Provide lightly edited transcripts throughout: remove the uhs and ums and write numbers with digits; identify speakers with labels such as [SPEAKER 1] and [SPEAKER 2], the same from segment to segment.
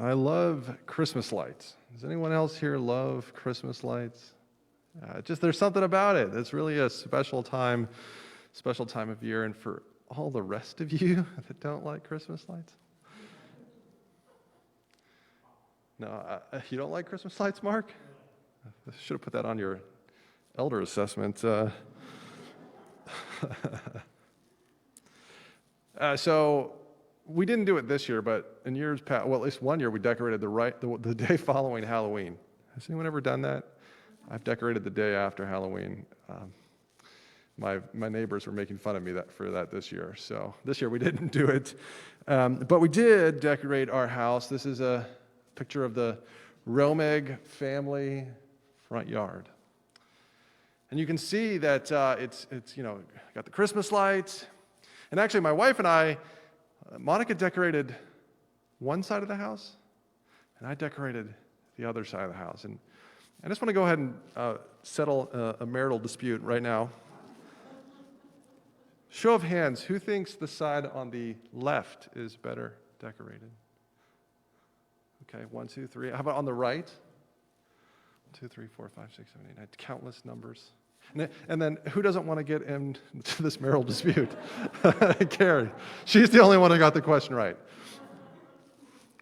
[SPEAKER 1] I love Christmas lights. Does anyone else here love Christmas lights? Just there's something about it. It's really a special time of year. And for all the rest of you that don't like Christmas lights, no, you don't like Christmas lights, Mark? I should have put that on your elder assessment. So we didn't do it this year, but in years past, well, at least one year we decorated the day following Halloween. Has anyone ever done that? I've decorated the day after Halloween. My neighbors were making fun of me for that this year. So this year we didn't do it. But we did decorate our house. This is a picture of the Romig family front yard. And you can see that it's got the Christmas lights. And actually my wife and I, Monica decorated one side of the house, and I decorated the other side of the house. And I just want to go ahead and settle a marital dispute right now. Show of hands, who thinks the side on the left is better decorated? Okay, 1, 2, 3. How about on the right? 1, 2, 3, 4, 5, 6, 7, 8, 9. Countless numbers. And then who doesn't want to get into this marital dispute? Carrie. She's the only one who got the question right.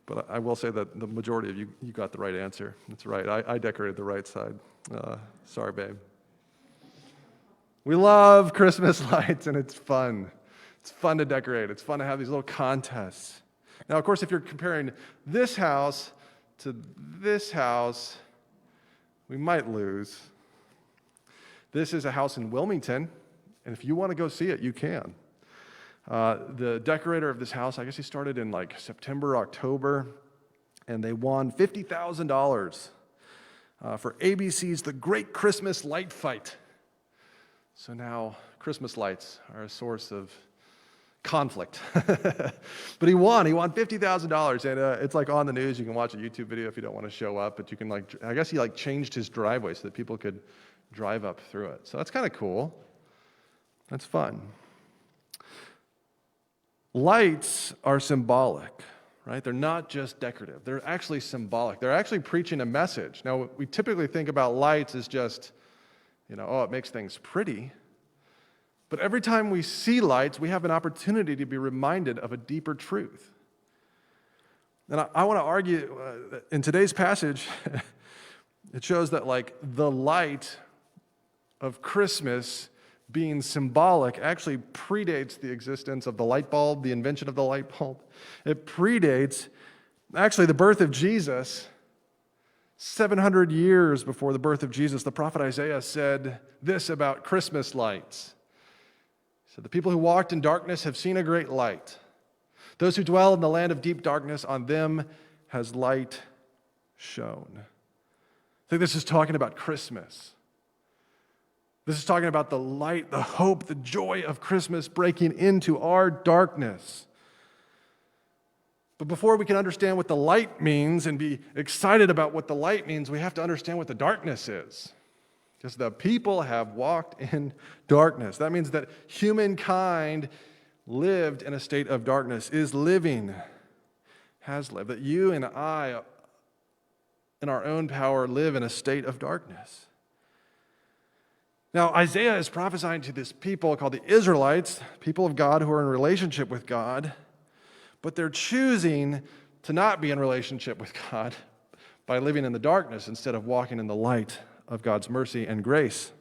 [SPEAKER 1] But I will say that the majority of you got the right answer. That's right. I decorated the right side. Sorry, babe. We love Christmas lights, and it's fun. It's fun to decorate. It's fun to have these little contests. Now, of course, if you're comparing this house to this house, we might lose. This is a house in Wilmington, and if you want to go see it, you can. The decorator of this house, I guess he started in like September, October, and they won $50,000 for ABC's The Great Christmas Light Fight. So now Christmas lights are a source of conflict. But he won $50,000, and it's like on the news. You can watch a YouTube video if you don't want to show up, but you can I guess he changed his driveway so that people could drive up through it. So that's kind of cool. That's fun. Lights are symbolic, right? They're not just decorative. They're actually symbolic. They're actually preaching a message. Now, we typically think about lights as just, it makes things pretty. But every time we see lights, we have an opportunity to be reminded of a deeper truth. And I want to argue that in today's passage, it shows that the light of Christmas being symbolic actually predates the existence of the light bulb, the invention of the light bulb. It predates actually the birth of Jesus. 700 years before the birth of Jesus, the prophet Isaiah said this about Christmas lights. He said, "The people who walked in darkness have seen a great light. Those who dwell in the land of deep darkness, on them has light shone." I think this is talking about Christmas. This is talking about the light, the hope, the joy of Christmas breaking into our darkness. But before we can understand what the light means and be excited about what the light means, we have to understand what the darkness is. Because the people have walked in darkness. That means that humankind lived in a state of darkness, is living, has lived. That you and I, in our own power, live in a state of darkness. Now, Isaiah is prophesying to this people called the Israelites, people of God who are in relationship with God, but they're choosing to not be in relationship with God by living in the darkness instead of walking in the light of God's mercy and grace.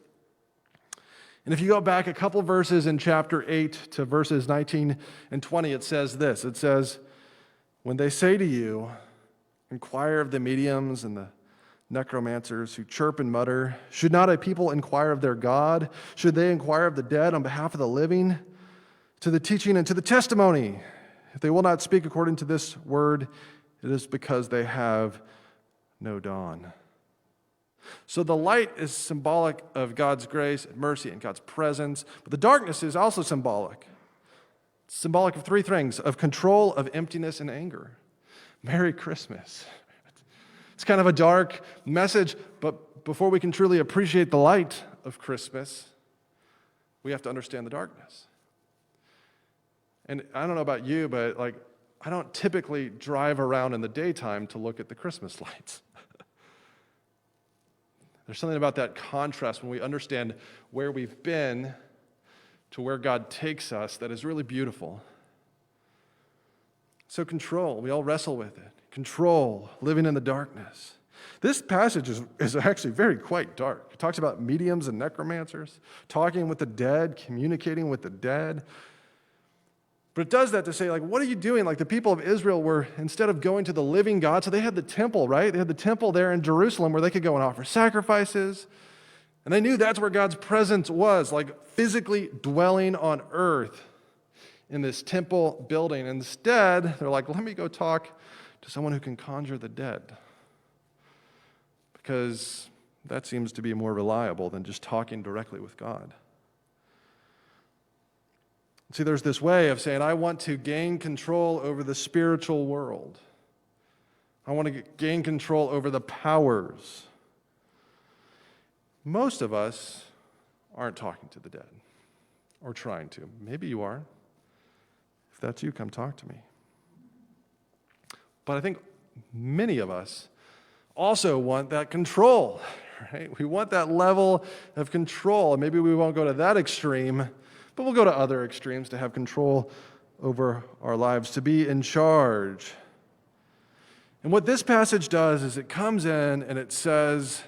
[SPEAKER 1] And if you go back a couple verses in chapter 8 to verses 19 and 20, it says this. It says, "When they say to you, inquire of the mediums and the necromancers who chirp and mutter, should not a people inquire of their God? Should they inquire of the dead on behalf of the living? To the teaching and to the testimony. If they will not speak according to this word, it is because they have no dawn." So the light is symbolic of God's grace and mercy and God's presence, but the darkness is also symbolic. It's symbolic of three things: of control, of emptiness, and anger. Merry Christmas. It's kind of a dark message, but before we can truly appreciate the light of Christmas, we have to understand the darkness. And I don't know about you, but I don't typically drive around in the daytime to look at the Christmas lights. There's something about that contrast when we understand where we've been to where God takes us that is really beautiful. So control, we all wrestle with it. Control, living in the darkness. This passage is actually very quite dark. It talks about mediums and necromancers, talking with the dead, communicating with the dead. But it does that to say, like, what are you doing? Like, the people of Israel were, instead of going to the living God, so they had the temple, right? They had the temple there in Jerusalem where they could go and offer sacrifices. And they knew that's where God's presence was, like physically dwelling on earth in this temple building. Instead, they're like, let me go talk to someone who can conjure the dead, because that seems to be more reliable than just talking directly with God. See, there's this way of saying, I want to gain control over the spiritual world. I want to gain control over the powers. Most of us aren't talking to the dead or trying to. Maybe you are. If that's you, come talk to me. But I think many of us also want that control, right? We want that level of control. Maybe we won't go to that extreme, but we'll go to other extremes to have control over our lives, to be in charge. And what this passage does is it comes in and it says,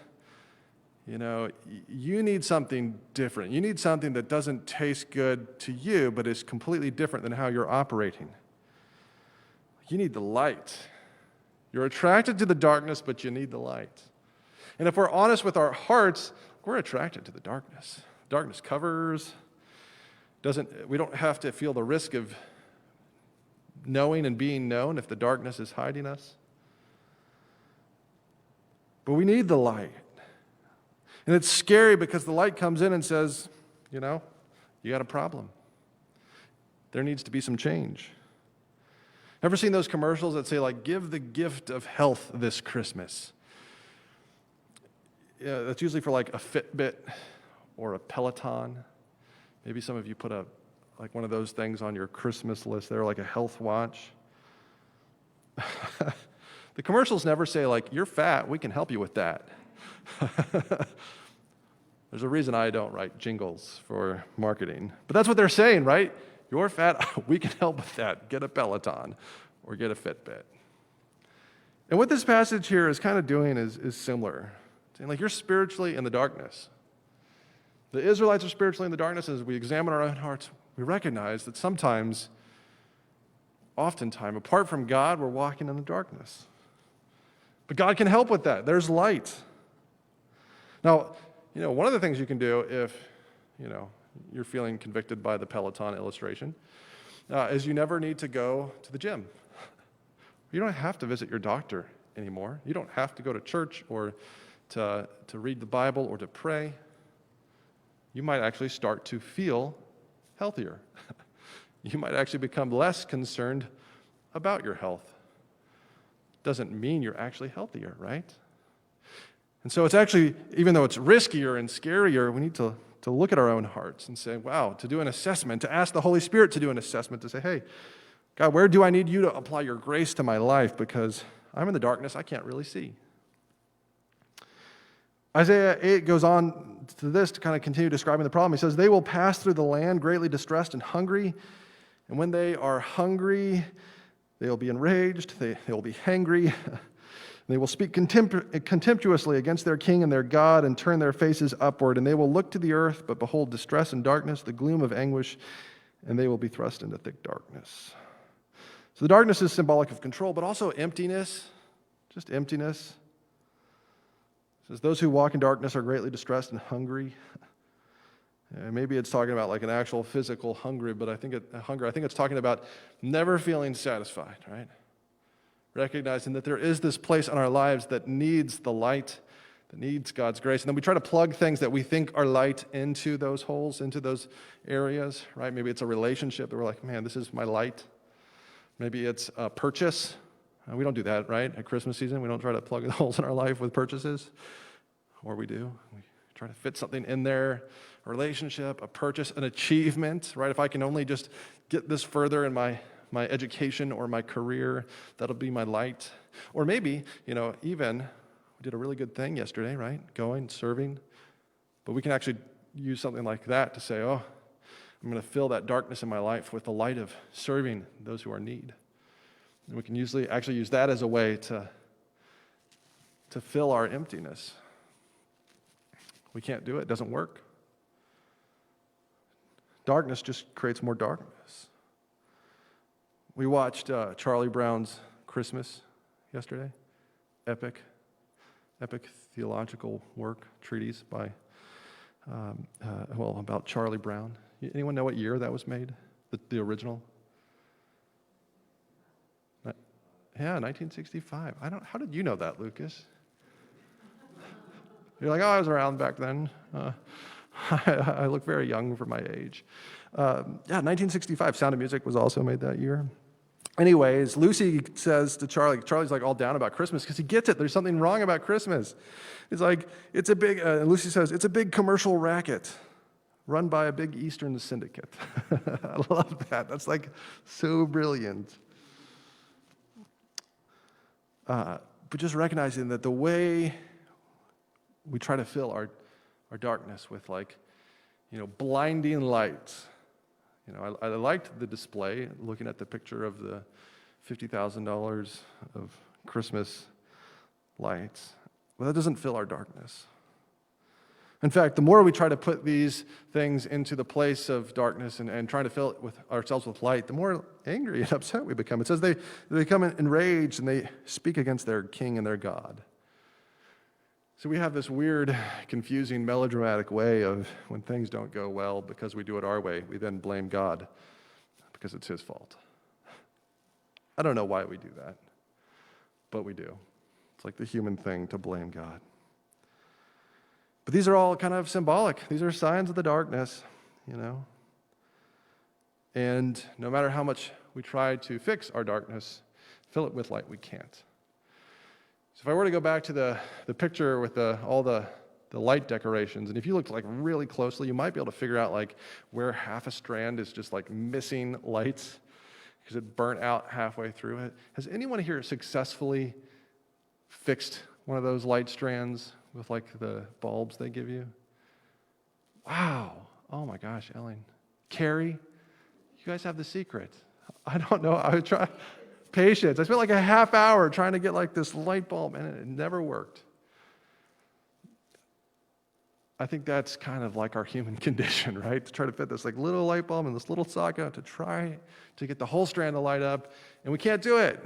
[SPEAKER 1] you know, you need something different. You need something that doesn't taste good to you, but is completely different than how you're operating. You need the light. You're attracted to the darkness, but you need the light. And if we're honest with our hearts, we're attracted to the darkness. Darkness covers. We don't have to feel the risk of knowing and being known if the darkness is hiding us. But we need the light. And it's scary because the light comes in and says, you know, you got a problem. There needs to be some change. Ever seen those commercials that say, like, give the gift of health this Christmas? Yeah, that's usually for like a Fitbit or a Peloton. Maybe some of you put like one of those things on your Christmas list there, like a health watch. The commercials never say, like, you're fat, we can help you with that. There's a reason I don't write jingles for marketing. But that's what they're saying, right? You're fat, we can help with that. Get a Peloton or get a Fitbit. And what this passage here is kind of doing is similar. Saying, like, you're spiritually in the darkness. The Israelites are spiritually in the darkness. As we examine our own hearts, we recognize that oftentimes, apart from God, we're walking in the darkness. But God can help with that. There's light. Now, you know, one of the things you can do if, you know, you're feeling convicted by the Peloton illustration is you never need to go to the gym. You don't have to visit your doctor anymore. You don't have to go to church or to read the Bible or to pray. You might actually start to feel healthier. You might actually become less concerned about your health. Doesn't mean you're actually healthier, right? And so it's actually, even though it's riskier and scarier, we need to look at our own hearts and say, wow, to do an assessment, to ask the Holy Spirit to do an assessment, to say, hey, God, where do I need you to apply your grace to my life? Because I'm in the darkness, I can't really see. Isaiah 8 goes on to this to kind of continue describing the problem. He says, they will pass through the land greatly distressed and hungry, and when they are hungry, they will be enraged, they will be hangry. They will speak contemptuously against their king and their God and turn their faces upward, and they will look to the earth, but behold distress and darkness, the gloom of anguish, and they will be thrust into thick darkness. So the darkness is symbolic of control, but also emptiness, just emptiness. It says, those who walk in darkness are greatly distressed and hungry. And maybe it's talking about like an actual physical hunger, but I think it's talking about never feeling satisfied, right? Recognizing that there is this place in our lives that needs the light, that needs God's grace. And then we try to plug things that we think are light into those holes, into those areas, right? Maybe it's a relationship that we're like, man, this is my light. Maybe it's a purchase. We don't do that, right? At Christmas season, we don't try to plug the holes in our life with purchases. Or we do. We try to fit something in there, a relationship, a purchase, an achievement, right? If I can only just get this further in my my education or my career. That'll be my light. Or maybe, even we did a really good thing yesterday, right? Going, serving. But we can actually use something like that to say, oh, I'm going to fill that darkness in my life with the light of serving those who are in need. And we can actually use that as a way to fill our emptiness. We can't do it. It doesn't work. Darkness just creates more darkness. We watched Charlie Brown's Christmas yesterday. Epic theological work, treatise by, about Charlie Brown. Anyone know what year that was made? The original? Yeah, 1965. How did you know that, Lucas? You're like, oh, I was around back then. I look very young for my age. 1965. Sound of Music was also made that year. Anyways, Lucy says to Charlie's like all down about Christmas because he gets it. There's something wrong about Christmas. He's like, it's a big, Lucy says, it's a big commercial racket run by a big Eastern syndicate. I love that. That's like so brilliant. But just recognizing that the way we try to fill our darkness with blinding lights. I liked the display, looking at the picture of the $50,000 of Christmas lights. But that doesn't fill our darkness. In fact, the more we try to put these things into the place of darkness and trying to fill it with ourselves with light, the more angry and upset we become. It says they become enraged and they speak against their king and their God. So we have this weird, confusing, melodramatic way of when things don't go well because we do it our way, we then blame God because it's his fault. I don't know why we do that, but we do. It's like the human thing to blame God. But these are all kind of symbolic. These are signs of the darkness, And no matter how much we try to fix our darkness, fill it with light, we can't. So if I were to go back to the picture with all the light decorations, and if you looked really closely, you might be able to figure out where half a strand is just missing lights because it burnt out halfway through it. Has anyone here successfully fixed one of those light strands with the bulbs they give you? Wow. Oh my gosh, Ellen. Carrie, you guys have the secret. I don't know. I would try. Patience. I spent a half hour trying to get this light bulb, and it never worked. I think that's kind of like our human condition, right? To try to fit this little light bulb in this little socket to try to get the whole strand to light up, and we can't do it.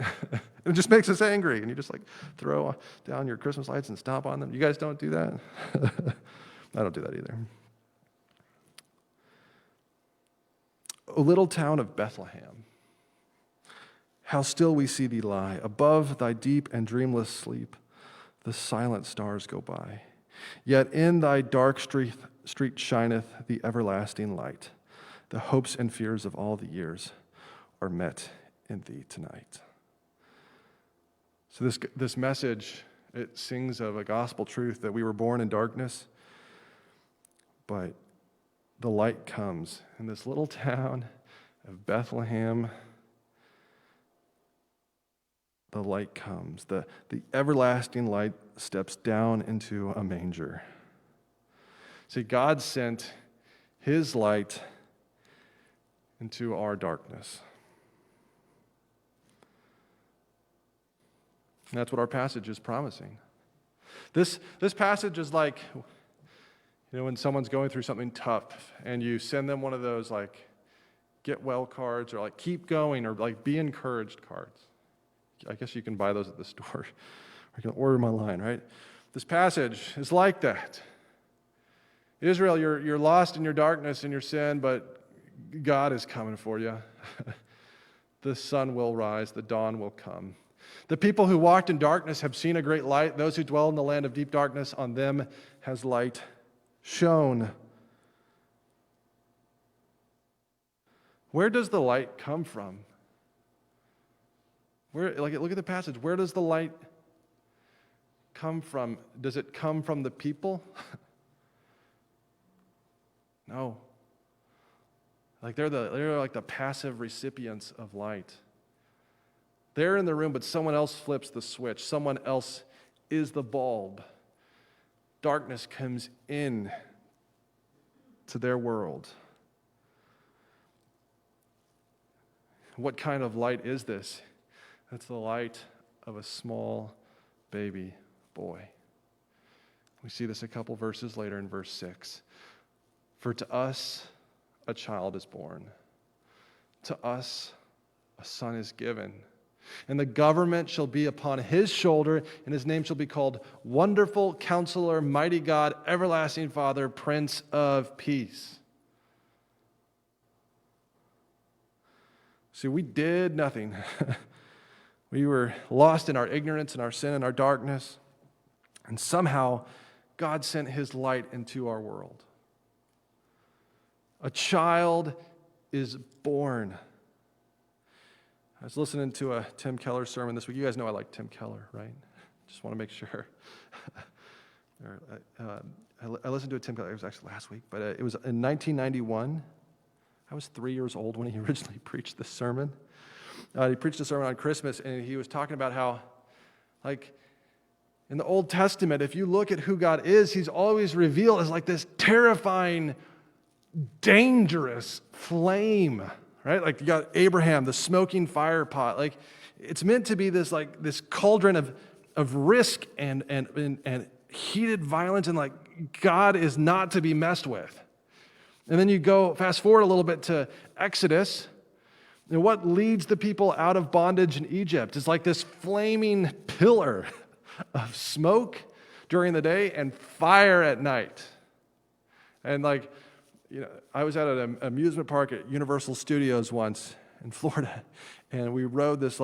[SPEAKER 1] It just makes us angry, and you just throw down your Christmas lights and stomp on them. You guys don't do that? I don't do that either. O little town of Bethlehem, how still we see thee lie. Above thy deep and dreamless sleep, the silent stars go by. Yet in thy dark street shineth the everlasting light. The hopes and fears of all the years are met in thee tonight. So this message, it sings of a gospel truth that we were born in darkness, but the light comes in this little town of Bethlehem. The light comes. The everlasting light steps down into a manger. See, God sent his light into our darkness. And that's what our passage is promising. This passage is when someone's going through something tough and you send them one of those get well cards or keep going or be encouraged cards. I guess you can buy those at the store or you can order them online, right? This passage is like that. Israel, you're lost in your darkness and your sin, but God is coming for you. The sun will rise, the dawn will come. The people who walked in darkness have seen a great light. Those who dwell in the land of deep darkness, on them has light shone. Where does the light come from? Look at the passage. Where does the light come from? Does it come from the people? No. Like they're like the passive recipients of light. They're in the room, but someone else flips the switch. Someone else is the bulb. Darkness comes in to their world. What kind of light is this? It's the light of a small baby boy. We see this a couple verses later in verse 6. For to us a child is born. To us a son is given. And the government shall be upon his shoulder, and his name shall be called Wonderful Counselor, Mighty God, Everlasting Father, Prince of Peace. See, we did nothing. We were lost in our ignorance and our sin and our darkness. And somehow, God sent his light into our world. A child is born. I was listening to a Tim Keller sermon this week. You guys know I like Tim Keller, right? Just want to make sure. I listened to a Tim Keller, it was actually last week, but it was in 1991. I was 3 years old when he originally preached this sermon. He preached a sermon on Christmas, and he was talking about how, like, in the Old Testament, if you look at who God is, he's always revealed as like this terrifying, dangerous flame, right? Like you got Abraham, the smoking fire pot. Like it's meant to be this like this cauldron of risk and heated violence, and like God is not to be messed with. And then you go fast forward a little bit to Exodus. And what leads the people out of bondage in Egypt is like this flaming pillar of smoke during the day and fire at night. And like, you know, I was at an amusement park at Universal Studios once in Florida, and we rode this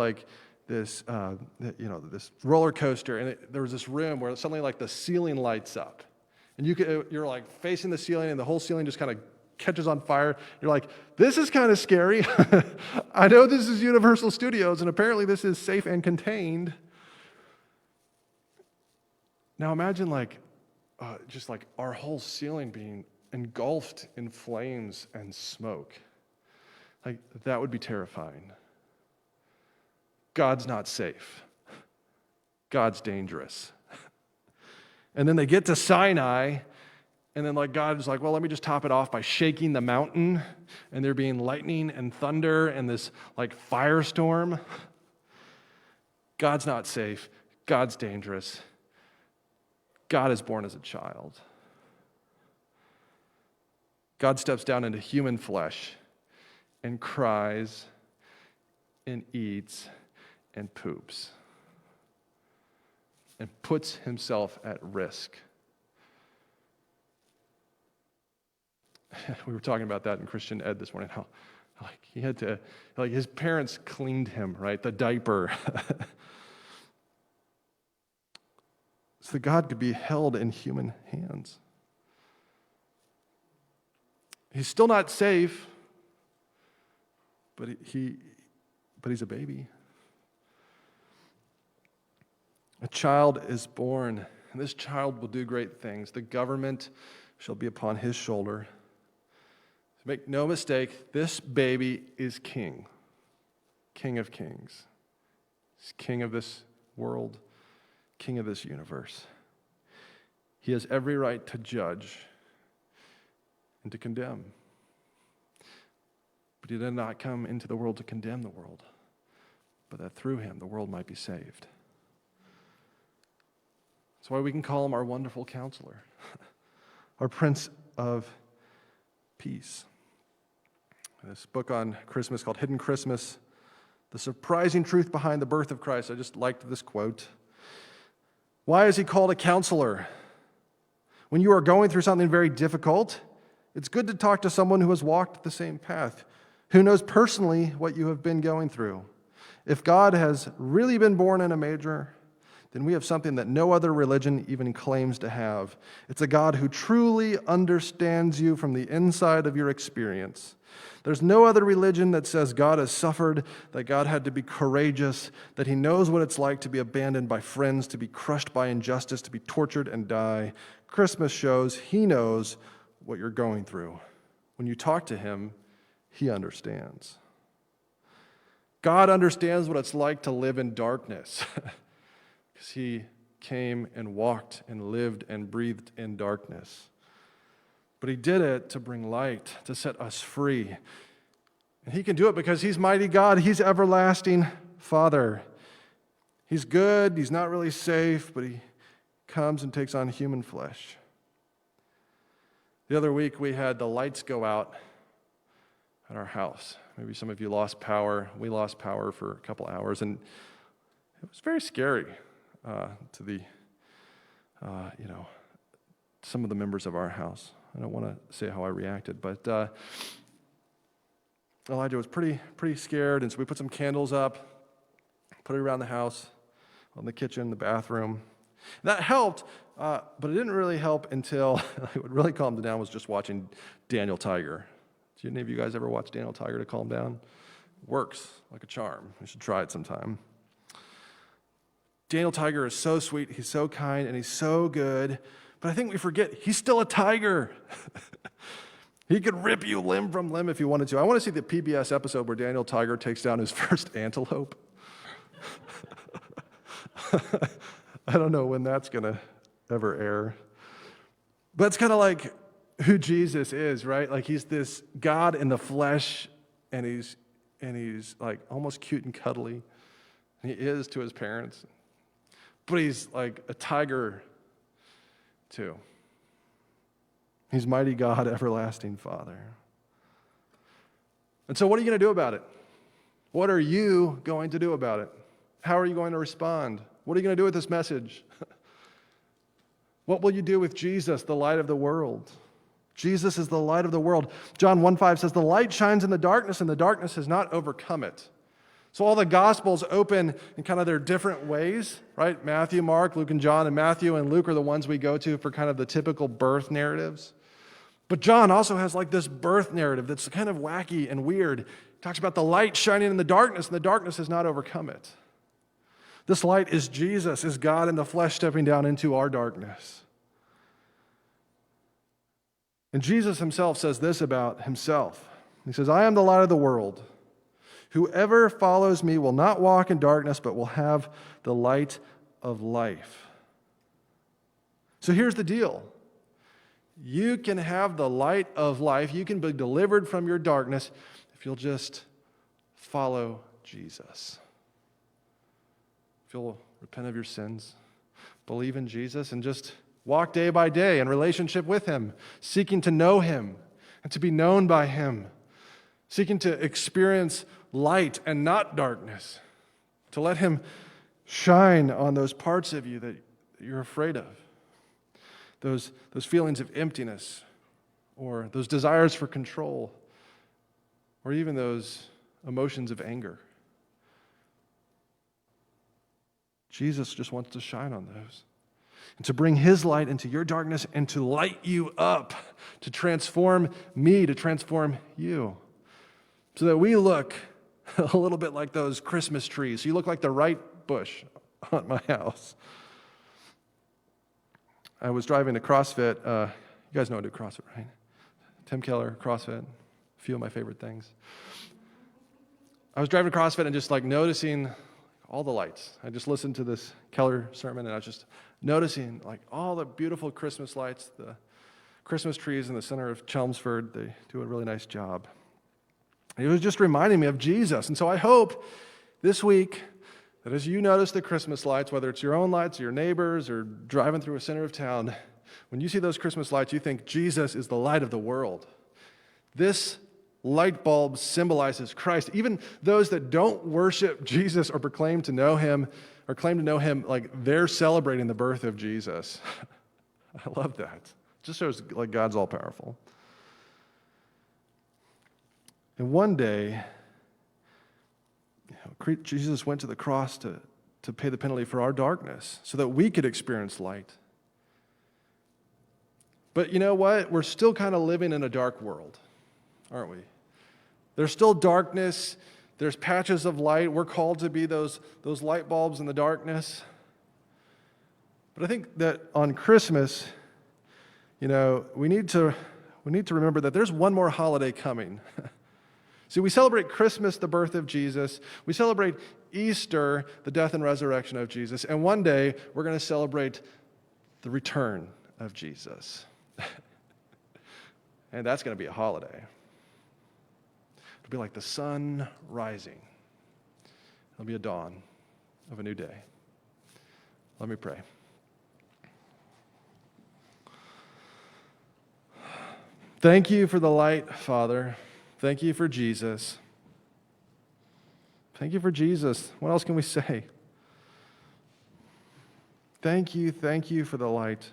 [SPEAKER 1] roller coaster, and there was this room where suddenly like the ceiling lights up, and you're like facing the ceiling, and the whole ceiling just kind of catches on fire. You're like, this is kind of scary. I know this is Universal Studios, and apparently this is safe and contained. Now imagine just like our whole ceiling being engulfed in flames and smoke. Like that would be terrifying. God's not safe. God's dangerous. And then they get to Sinai, and then like God's like, well, let me just top it off by shaking the mountain, and there being lightning and thunder and this like firestorm. God's not safe. God's dangerous. God is born as a child. God steps down into human flesh and cries and eats and poops and puts himself at risk. We were talking about that in Christian Ed this morning, how like he had to, like his parents cleaned him, right? The diaper. So that God could be held in human hands. He's still not safe, but he's a baby. A child is born, and this child will do great things. The government shall be upon his shoulder. Make no mistake, this baby is king. King of kings. He's king of this world, king of this universe. He has every right to judge and to condemn. But he did not come into the world to condemn the world, but that through him the world might be saved. That's why we can call him our wonderful counselor, our Prince of Peace. This book on Christmas called Hidden Christmas, The Surprising Truth Behind the Birth of Christ. I just liked this quote. Why is he called a counselor? When you are going through something very difficult, it's good to talk to someone who has walked the same path, who knows personally what you have been going through. If God has really been born in a manger, then we have something that no other religion even claims to have. It's a God who truly understands you from the inside of your experience. There's no other religion that says God has suffered, that God had to be courageous, that he knows what it's like to be abandoned by friends, to be crushed by injustice, to be tortured and die. Christmas shows he knows what you're going through. When you talk to him, he understands. God understands what it's like to live in darkness because he came and walked and lived and breathed in darkness. But he did it to bring light, to set us free. And he can do it because he's mighty God. He's everlasting Father. He's good. He's not really safe, but he comes and takes on human flesh. The other week, we had the lights go out at our house. Maybe some of you lost power. We lost power for a couple hours, and it was very scary to the, some of the members of our house. I don't want to say how I reacted, but Elijah was pretty scared, and so we put some candles up, put it around the house, on the kitchen, the bathroom. That helped, but it didn't really help until what really calmed him down was just watching Daniel Tiger. Do any of you guys ever watch Daniel Tiger to calm down? It works like a charm. You should try it sometime. Daniel Tiger is so sweet, he's so kind, and he's so good, but I think we forget he's still a tiger. He could rip you limb from limb if he wanted to. I want to see the PBS episode where Daniel Tiger takes down his first antelope. I don't know when that's going to ever air. But it's kind of like who Jesus is, right? Like he's this God in the flesh, and he's like almost cute and cuddly. He is to his parents. But he's like a tiger too. He's mighty God, everlasting Father. And so what are you going to do about it? What are you going to do about it? How are you going to respond? What are you going to do with this message? What will you do with Jesus, the light of the world? Jesus is the light of the world. John 1:5 says, the light shines in the darkness, and the darkness has not overcome it. So all the Gospels open in kind of their different ways, right? Matthew, Mark, Luke, and John, and Matthew and Luke are the ones we go to for kind of the typical birth narratives. But John also has like this birth narrative that's kind of wacky and weird. He talks about the light shining in the darkness, and the darkness has not overcome it. This light is Jesus, is God in the flesh stepping down into our darkness. And Jesus himself says this about himself. He says, I am the light of the world. Whoever follows me will not walk in darkness, but will have the light of life. So here's the deal. You can have the light of life. You can be delivered from your darkness if you'll just follow Jesus. If you'll repent of your sins, believe in Jesus, and just walk day by day in relationship with him, seeking to know him and to be known by him, seeking to experience light and not darkness, to let him shine on those parts of you that you're afraid of, those feelings of emptiness, or those desires for control, or even those emotions of anger. Jesus just wants to shine on those and to bring his light into your darkness and to light you up, to transform me, to transform you, so that we look a little bit like those Christmas trees. You look like the right bush on my house. I was driving to CrossFit. You guys know how to do CrossFit, right? Tim Keller, CrossFit, a few of my favorite things. I was driving to CrossFit and just like noticing all the lights. I just listened to this Keller sermon, and I was just noticing like all the beautiful Christmas lights, the Christmas trees in the center of Chelmsford. They do a really nice job. It was just reminding me of Jesus. And so I hope this week that as you notice the Christmas lights, whether it's your own lights, or your neighbors, or driving through a center of town, when you see those Christmas lights, you think Jesus is the light of the world. This light bulb symbolizes Christ. Even those that don't worship Jesus or proclaim to know him or claim to know him, like they're celebrating the birth of Jesus. I love that. It just shows like God's all powerful. And one day, Jesus went to the cross to pay the penalty for our darkness so that we could experience light. But you know what? We're still kind of living in a dark world, aren't we? There's still darkness. There's patches of light. We're called to be those light bulbs in the darkness. But I think that on Christmas, we need to remember that there's one more holiday coming. See, we celebrate Christmas, the birth of Jesus. We celebrate Easter, the death and resurrection of Jesus. And one day, we're going to celebrate the return of Jesus. And that's going to be a holiday. It'll be like the sun rising. It'll be a dawn of a new day. Let me pray. Thank you for the light, Father. Thank you for Jesus. Thank you for Jesus. What else can we say? Thank you for the light.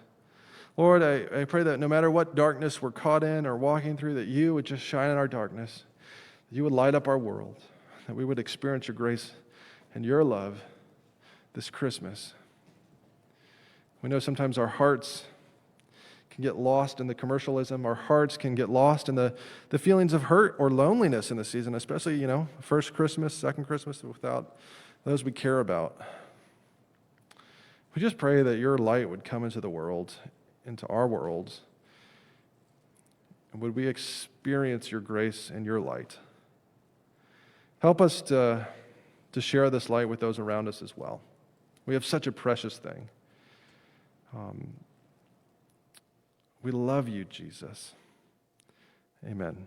[SPEAKER 1] Lord, I pray that no matter what darkness we're caught in or walking through, that you would just shine in our darkness, that you would light up our world, that we would experience your grace and your love this Christmas. We know sometimes our hearts can get lost in the commercialism. Our hearts can get lost in the feelings of hurt or loneliness in the season, especially, first Christmas, second Christmas, without those we care about. We just pray that your light would come into the world, into our worlds, and would we experience your grace and your light. Help us to share this light with those around us as well. We have such a precious thing. We love you, Jesus. Amen.